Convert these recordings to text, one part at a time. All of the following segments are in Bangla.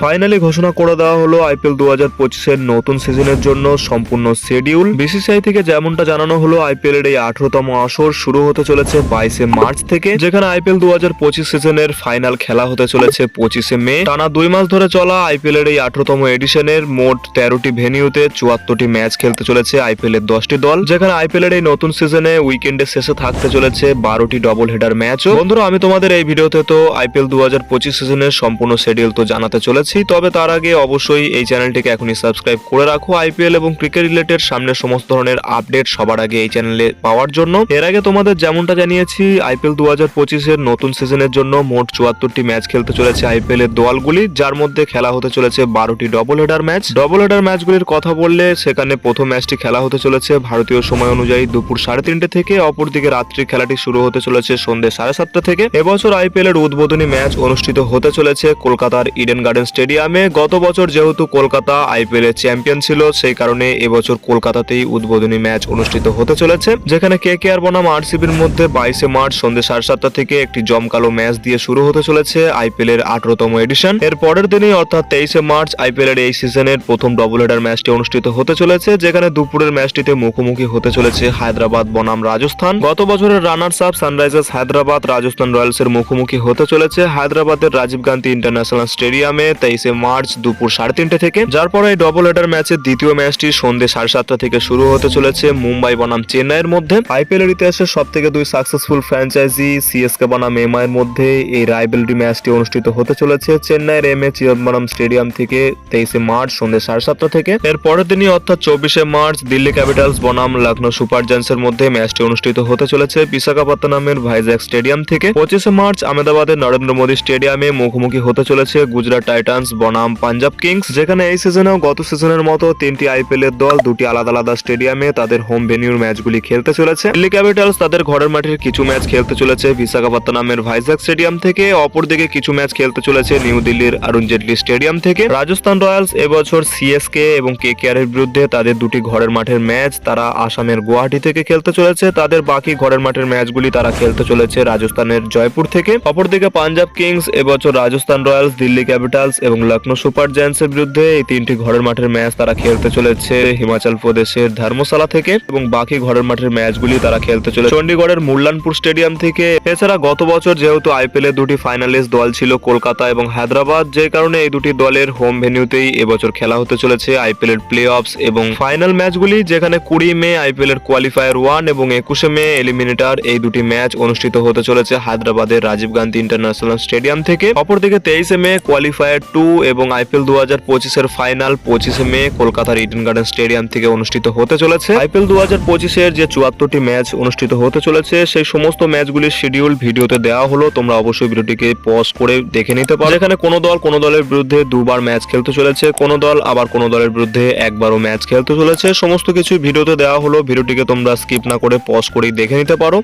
ফাইনালি ঘোষণা করে দেওয়া হলো আইপিএল 2025-এর নতুন সিজনের জন্য সম্পূর্ণ শিডিউল। বিসিসিআই থেকে যেমনটা জানানো হলো, আইপিএল এর এই 18তম আসর শুরু হতে চলেছে 22শে মার্চ থেকে, যেখানে আইপিএল 2025 সিজনের ফাইনাল খেলা হতে চলেছে 25শে মে। টানা 2 মাস ধরে চলা আইপিএল এর এই 18তম এডিশনের মোট 13টি ভেন্যুতে 74টি ম্যাচ খেলতে চলেছে আইপিএল এর 10টি দল, যেখানে আইপিএল এর এই নতুন সিজনে উইকেন্ডের শেষে থাকতে চলেছে 12টি ডবল হেডার ম্যাচও। বন্ধুরা, আমি তোমাদের এই ভিডিওতে তো আইপিএল 2025 সিজনের সম্পূর্ণ শিডিউল তো জানাতে চলেছি, তবে তার আগে অবশ্যই এই চ্যানেলটিকে এখনই সাবস্ক্রাইব করে রাখো আইপিএল এবং ক্রিকেট রিলেটেড সামনের সমস্ত ধরনের আপডেট সবার আগে এই চ্যানেলে পাওয়ার জন্য। এর আগে তোমাদের যেমনটা জানিয়েছি, আইপিএল 2025-এর নতুন সিজনের জন্য মোট 74টি ম্যাচ খেলতে চলেছে আইপিএল এর দলগুলি, যার মধ্যে খেলা হতে চলেছে 12টি double header match. Double header ম্যাচগুলির কথা বললে সেখানে প্রথম ম্যাচটি খেলা হতে চলেছে ভারতীয় সময় অনুযায়ী দুপুর 3:30 থেকে, অপরদিকে রাত্রির খেলাটি শুরু হতে চলেছে সন্ধ্যে 7:30 থেকে। এবছর আইপিএল এর উদ্বোধনী ম্যাচ অনুষ্ঠিত হতে চলেছে কলকাতার ইডেন গার্ডেন স্টেডিয়ামে। গত বছর যেহেতু কলকাতা আইপিএল এর চ্যাম্পিয়ন ছিল, সেই কারণে এবছর কলকাতাতেই উদ্বোধনী ম্যাচ অনুষ্ঠিত হতে চলেছে, যেখানে কেকেআর বনাম আরসিবির মধ্যে 22শে মার্চ সন্ধ্যে 7:30 থেকে একটি জমকালো ম্যাচ দিয়ে শুরু হতে চলেছে আইপিএল এর 18তম এডিশন। এর পরের দিনই অর্থাৎ 23শে মার্চ আইপিএল এর এই সিজনের প্রথম ডবল হেডার ম্যাচটি অনুষ্ঠিত হতে চলেছে, যেখানে দুপুরের ম্যাচটিতে মুখোমুখি হতে চলেছে হায়দ্রাবাদ বনাম রাজস্থান। গত বছরের runners up Sunrisers Hyderabad Rajasthan Royals এর মুখোমুখি হতে চলেছে হায়দ্রাবাদের রাজীব গান্ধী ইন্টারন্যাশনাল স্টেডিয়ামে 23শে মার্চ দুপুর 3:30 থেকে। যার পরে এই ডবল হেডার ম্যাচের দ্বিতীয় ম্যাচটি সন্ধ্যে 7:30 থেকে শুরু হতে চলেছে মুম্বাই বনাম চেন্নাইয়ের মধ্যে। আইপিএল এর ইতিহাসের সবথেকে 2 সাকসেসফুল ফ্র্যাঞ্চাইজি সিএসকে বনাম এমআই এর মধ্যে এই রাইভেলরি ম্যাচটি অনুষ্ঠিত হতে চলেছে চেন্নাইয়ের এমএ চিদম্বরম স্টেডিয়াম থেকে 23শে মার্চ সন্ধ্যে 7:30 থেকে। এর পরের দিনই অর্থাৎ 24শে মার্চ দিল্লি ক্যাপিটালস বনাম লখনৌ সুপার জায়ান্টসের মধ্যে ম্যাচটি অনুষ্ঠিত হতে চলেছে বিশাখাপত্তনমের ভাইজ্যাক স্টেডিয়াম থেকে। 25শে মার্চ আহমেদাবাদের নরেন্দ্র মোদী স্টেডিয়ামে মুখোমুখি হতে চলেছে গুজরাট টাইটান্স বনাম পাঞ্জাব কিংস, যেখানে এই সিজনেও গত সিজনের মতো 3টি আইপিএল এর দল 2টি আলাদা আলাদা স্টেডিয়ামে তাদের হোম ভেন্যুর ম্যাচগুলি খেলতে চলেছে। দিল্লি ক্যাপিটালস তাদের ঘরের মাঠের কিছু ম্যাচ খেলতে চলেছে বিশাখাপত্তনমের ভাইজ্যাক স্টেডিয়াম থেকে, অপরদিকে কিছু ম্যাচ খেলতে চলেছে নিউ দিল্লির অরুণ জেটলি স্টেডিয়াম থেকে। রাজস্থান রয়্যালস এবছর সিএসকে এবং কেকেআর এর বিরুদ্ধে তাদের 2টি ঘরের মাঠের ম্যাচ তারা আসামের গুয়াহাটি থেকে খেলতে চলেছে, তাদের বাকি ঘরের মাঠের ম্যাচগুলি তারা খেলতে চলেছে রাজস্থানের জয়পুর থেকে। অপরদিকে পাঞ্জাব কিংস এবছর রাজস্থান রয়্যালস, দিল্লি ক্যাপিটালস এবং লখনৌ সুপার জায়ান্টস এর বিরুদ্ধে এই 3টি ঘরের মাঠের ম্যাচ তারা খেলতে চলেছে হিমাচল প্রদেশের ধর্মশালা থেকে, এবং বাকি ঘরের মাঠের ম্যাচগুলি তারা খেলতে চলেছে চণ্ডীগড়ের মুল্লানপুর স্টেডিয়াম থেকে। এছাড়া গত বছর যেহেতু আইপিএল এর 2টি ফাইনালিস্ট দল ছিল কলকাতা এবং হায়দ্রাবাদ, যে কারণে এই 2টি দলের হোম ভেন্যুতেই এবছর খেলা হতে চলেছে আইপিএল এর প্লে অফস এবং ফাইনাল ম্যাচগুলি, যেখানে 20 মে আইপিএল এর কোয়ালিফায়ার 1 এবং 21শে মে এলিমিনেটর এই 2টি ম্যাচ অনুষ্ঠিত হতে চলেছে হায়দ্রাবাদের রাজীব গান্ধী ইন্টারন্যাশনাল স্টেডিয়াম থেকে। অপরদিকে 23শে মে কোয়ালিফায়ার 2 এবং আইপিএল 2025-এর ফাইনাল 25শে মে কলকাতার ইডেন গার্ডেন স্টেডিয়াম থেকে অনুষ্ঠিত হতে চলেছে। আইপিএল 2025-এর যে 74টি ম্যাচ অনুষ্ঠিত হতে চলেছে সেই সমস্ত ম্যাচগুলির শিডিউল ভিডিওতে দেওয়া হলো, তোমরা অবশ্যই ভিডিওটিকে পজ করে দেখে নিতে পারো। যেখানে কোনো দল কোনো দলের বিরুদ্ধে 2বার ম্যাচ খেলতে চলেছে, কোনো দল আবার কোনো দলের বিরুদ্ধে 1বারও ম্যাচ খেলতে চলেছে, সমস্ত কিছু ভিডিওতে দেওয়া হলো। ভিডিওটিকে তোমরা স্কিপ না করে পজ করেই দেখে নিতে পারো।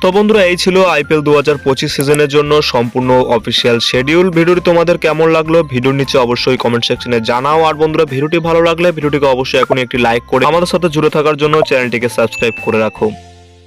তো বন্ধুরা, এই ছিল আইপিএল 2025 সিজনের জন্য সম্পূর্ণ অফিসিয়াল শিডিউল। ভিডিওটি তোমাদের কেমন লাগলো ভিডিওর নিচে অবশ্যই কমেন্ট সেকশনে জানাও। আর বন্ধুরা, ভিডিওটি ভালো লাগলে ভিডিওটিকে অবশ্যই এখনই একটি লাইক করে আমাদের সাথে জুড়ে থাকার জন্য চ্যানেলটিকে সাবস্ক্রাইব করে রাখো।